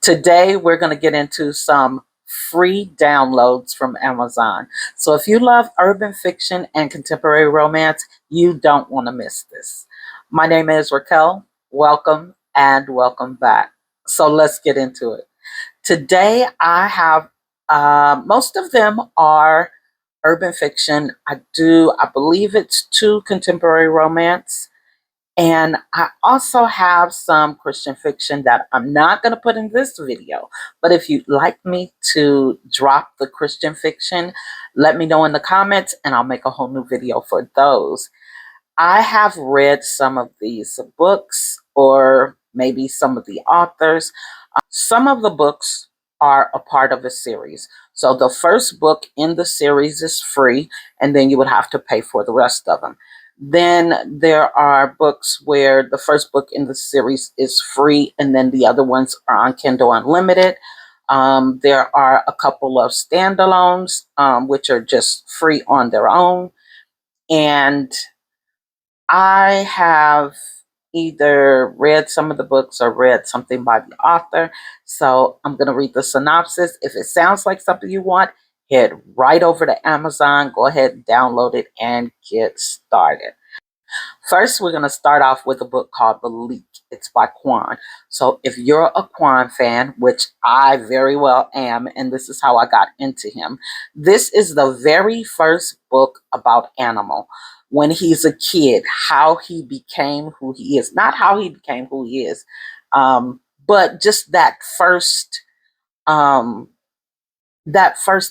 Today, we're going to get into some free downloads from Amazon. So if you love urban fiction and contemporary romance, you don't want to miss this. My name is Raquel. Welcome and welcome back. So let's get into it. Today, I have most of them are urban fiction. I believe it's 2 contemporary romance. And I also have some Christian fiction that I'm not going to put in this video. But if you'd like me to drop the Christian fiction, let me know in the comments and I'll make a whole new video for those. I have read some of these books or maybe some of the authors. Some of the books are a part of a series. So the first book in the series is free, and then you would have to pay for the rest of them. Then there are books where the first book in the series is free, and then the other ones are on Kindle Unlimited. There are a couple of standalones, which are just free on their own. And I have either read some of the books or read something by the author. So I'm going to read the synopsis. If it sounds like something you want, head right over to Amazon. Go ahead and download it and get started. First, we're going to start off with a book called The Leak. It's by Quan. So if you're a Quan fan, which I very well am, and this is how I got into him, this is the very first book about Animal. When he's a kid, how he became who he is. Not how he became who he is, but just that first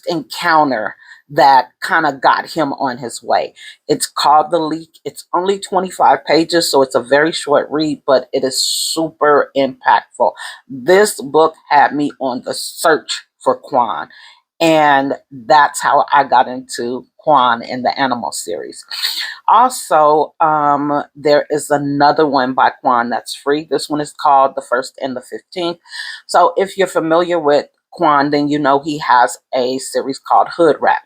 encounter that kind of got him on his way. It's called The Leak. It's only 25 pages, so it's a very short read, but it is super impactful. This book had me on the search for Quan, and that's how I got into Quan in the Animal series. Also, there is another one by Quan that's free. This one is called The First and the 15th. So if you're familiar with Quan, then you know he has a series called Hood Rat.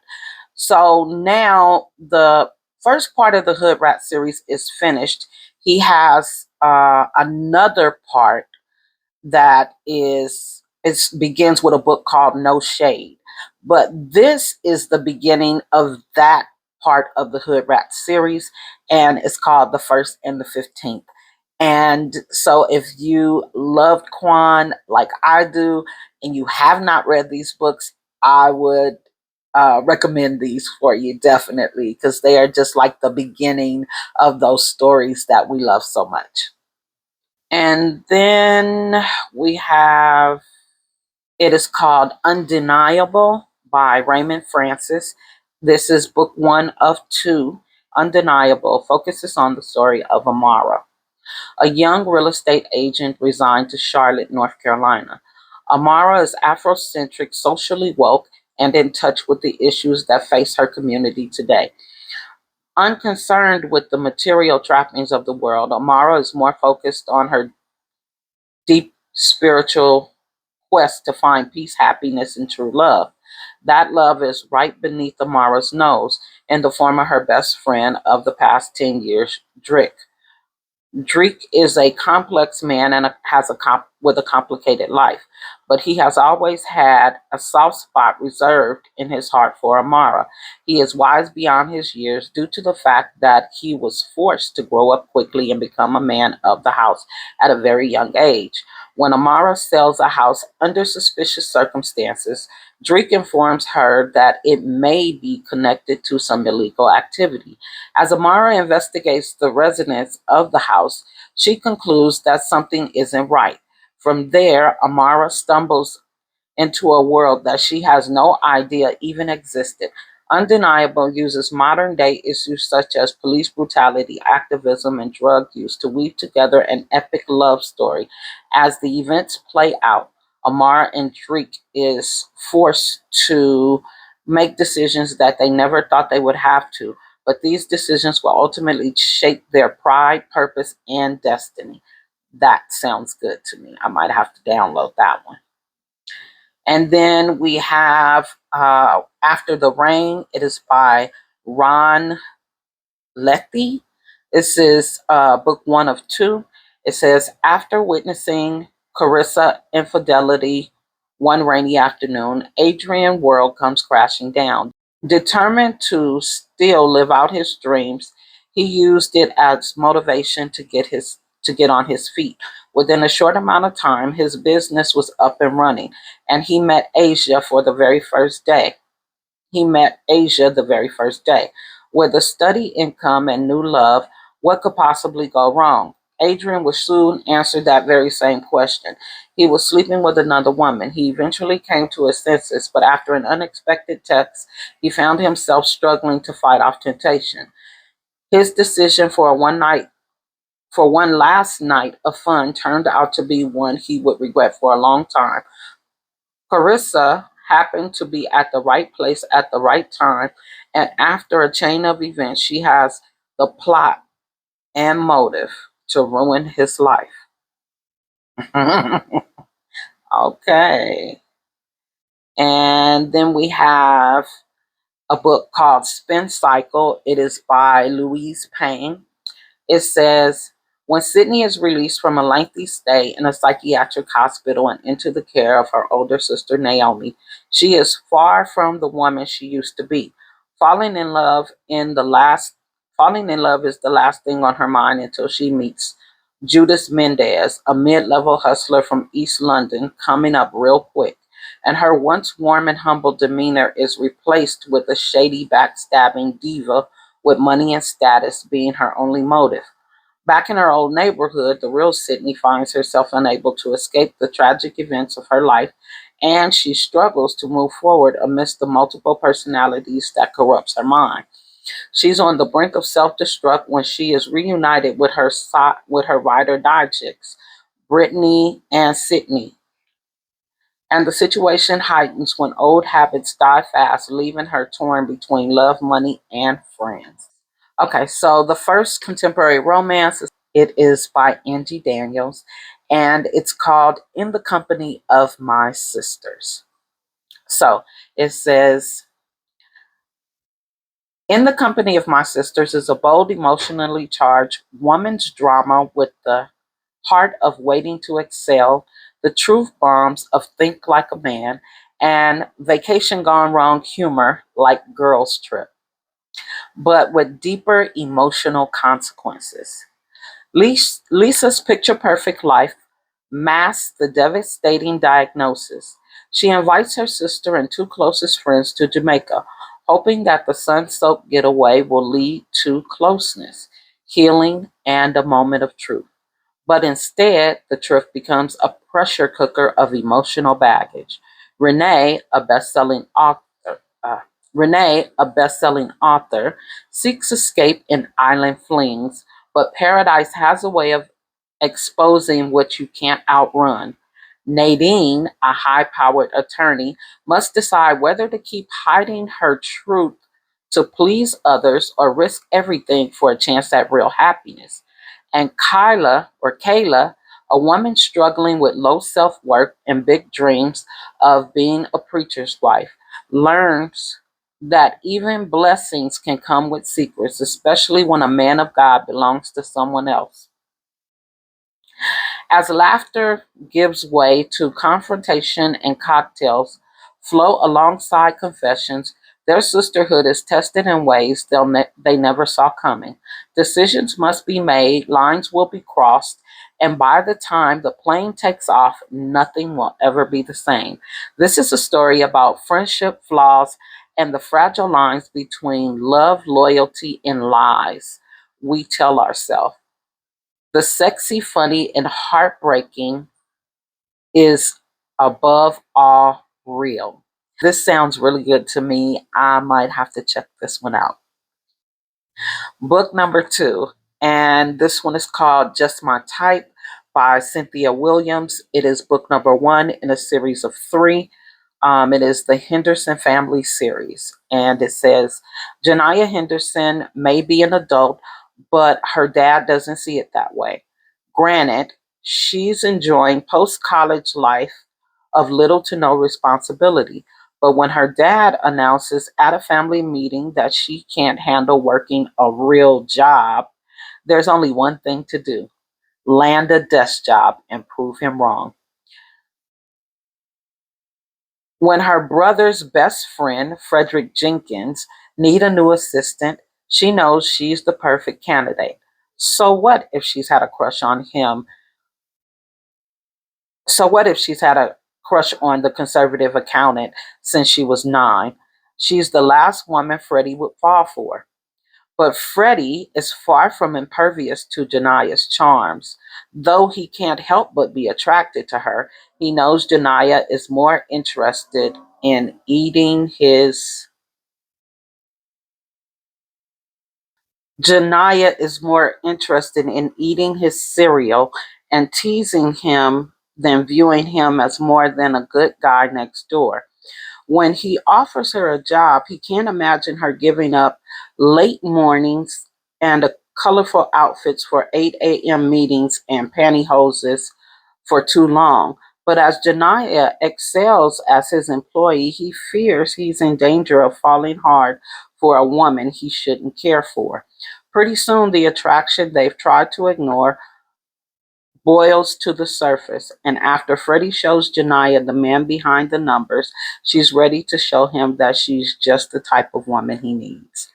So now the first part of the Hood Rat series is finished. He has another part that begins with a book called No Shade. But this is the beginning of that part of the Hood Rat series, and it's called The First and the 15th. And so if you loved Quan like I do, and you have not read these books, I would recommend these for you, definitely, because they are just like the beginning of those stories that we love so much. And then we have, it is called Undeniable by Raymond Francis. This is book 1 of 2. Undeniable focuses on the story of Amara, a young real estate agent resigned to Charlotte, North Carolina. Amara is Afrocentric, socially woke, and in touch with the issues that face her community today. Unconcerned with the material trappings of the world, Amara is more focused on her deep spiritual quest to find peace, happiness, and true love. That love is right beneath Amara's nose in the form of her best friend of the past 10 years, Drick. Drake is a complex man and with a complicated life, but he has always had a soft spot reserved in his heart for Amara. He is wise beyond his years due to the fact that he was forced to grow up quickly and become a man of the house at a very young age. When Amara sells a house under suspicious circumstances, Drake informs her that it may be connected to some illegal activity. As Amara investigates the residents of the house, she concludes that something isn't right. From there, Amara stumbles into a world that she has no idea even existed. Undeniable uses modern day issues such as police brutality, activism, and drug use to weave together an epic love story. As the events play out, Amara and Drake is forced to make decisions that they never thought they would have to, but these decisions will ultimately shape their pride, purpose, and destiny. That sounds good to me. I might have to download that one. And then we have After the Rain. It is by Ron Letty. This is book 1 of 2. It says, after witnessing Carissa, infidelity. One rainy afternoon, Adrian world comes crashing down. Determined to still live out his dreams, he used it as motivation to get on his feet. Within a short amount of time, his business was up and running, and he met Asia the very first day. With a steady income and new love, what could possibly go wrong? Adrian would soon answer that very same question. He was sleeping with another woman. He eventually came to his senses, but after an unexpected text, he found himself struggling to fight off temptation. His decision for one last night of fun turned out to be one he would regret for a long time. Carissa happened to be at the right place at the right time, and after a chain of events, she has the plot and motive to ruin his life. Okay. And then we have a book called Spin Cycle. It is by Louise Payne. It says, when Sydney is released from a lengthy stay in a psychiatric hospital and into the care of her older sister Naomi, she is far from the woman she used to be. Falling in love in the last Falling in love is the last thing on her mind until she meets Judas Mendez, a mid-level hustler from East London, coming up real quick. And her once warm and humble demeanor is replaced with a shady, backstabbing diva with money and status being her only motive. Back in her old neighborhood, the real Sydney finds herself unable to escape the tragic events of her life, and she struggles to move forward amidst the multiple personalities that corrupts her mind. She's on the brink of self-destruct when she is reunited with with her ride or die chicks, Brittany and Sydney. And the situation heightens when old habits die fast, leaving her torn between love, money, and friends. Okay, so the first contemporary romance, it is by Angie Daniels, and it's called In the Company of My Sisters. So it says, In the Company of My Sisters is a bold, emotionally charged woman's drama with the heart of Waiting to Excel, the truth bombs of Think Like a Man, and Vacation Gone Wrong humor like Girls Trip, but with deeper emotional consequences. Lisa's picture perfect life masks the devastating diagnosis. She invites her sister and two closest friends to Jamaica, hoping that the sun soaked getaway will lead to closeness, healing, and a moment of truth. But instead, the trip becomes a pressure cooker of emotional baggage. Renee, a best-selling author, uh, Renee, a best-selling author, seeks escape in island flings, but paradise has a way of exposing what you can't outrun. Nadine, a high-powered attorney, must decide whether to keep hiding her truth to please others or risk everything for a chance at real happiness. And Kayla, a woman struggling with low self-worth and big dreams of being a preacher's wife, learns that even blessings can come with secrets, especially when a man of God belongs to someone else. As laughter gives way to confrontation and cocktails flow alongside confessions, their sisterhood is tested in ways they never saw coming. Decisions must be made, lines will be crossed, and by the time the plane takes off, nothing will ever be the same. This is a story about friendship, flaws, and the fragile lines between love, loyalty, and lies we tell ourselves. The sexy, funny, and heartbreaking is above all real. This sounds really good to me. I might have to check this one out. Book number two, and this one is called Just My Type by Cynthia Williams. It is book number one in a series of three. It is the Henderson Family series, and it says Janiyah Henderson may be an adult, but her dad doesn't see it that way. Granted, she's enjoying post college life of little to no responsibility, but when her dad announces at a family meeting that she can't handle working a real job, there's only one thing to do: land a desk job and prove him wrong. When her brother's best friend, Frederick Jenkins, need a new assistant, she knows she's the perfect candidate. So what if she's had a crush on him? So what if she's had a crush on the conservative accountant since she was 9? She's the last woman Freddie would fall for. But Freddie is far from impervious to Jania's charms. Though he can't help but be attracted to her, he knows in eating his Jania is more interested in eating his cereal and teasing him than viewing him as more than a good guy next door. When he offers her a job, he can't imagine her giving up late mornings and colorful outfits for 8 a.m. meetings and pantyhoses for too long. But as Janaya excels as his employee, he fears he's in danger of falling hard for a woman he shouldn't care for. Pretty soon, the attraction they've tried to ignore boils to the surface, and after Freddie shows Janaya the man behind the numbers, she's ready to show him that she's just the type of woman he needs.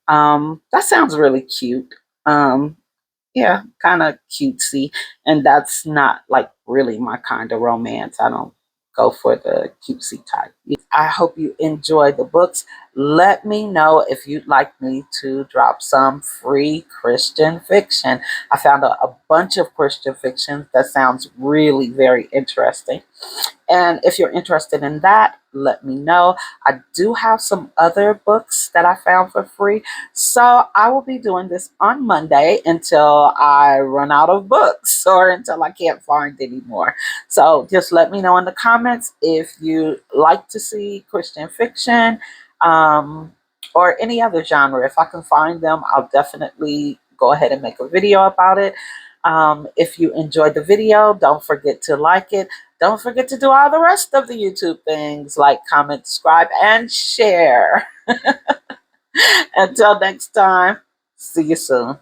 That sounds really cute. Yeah, kind of cutesy, and that's not like really my kind of romance. I don't go for the cutesy type. I hope you enjoy the books. Let me know if you'd like me to drop some free Christian fiction. I found a bunch of Christian fiction that sounds really very interesting. And if you're interested in that, let me know. I do have some other books that I found for free. So I will be doing this on Monday until I run out of books or until I can't find any more. So just let me know in the comments if you like to see Christian fiction um, or any other genre. If I can find them, I'll definitely go ahead and make a video about it. If you enjoyed the video, don't forget to like it. Don't forget to do all the rest of the YouTube things like comment, subscribe, and share. Until next time, see you soon.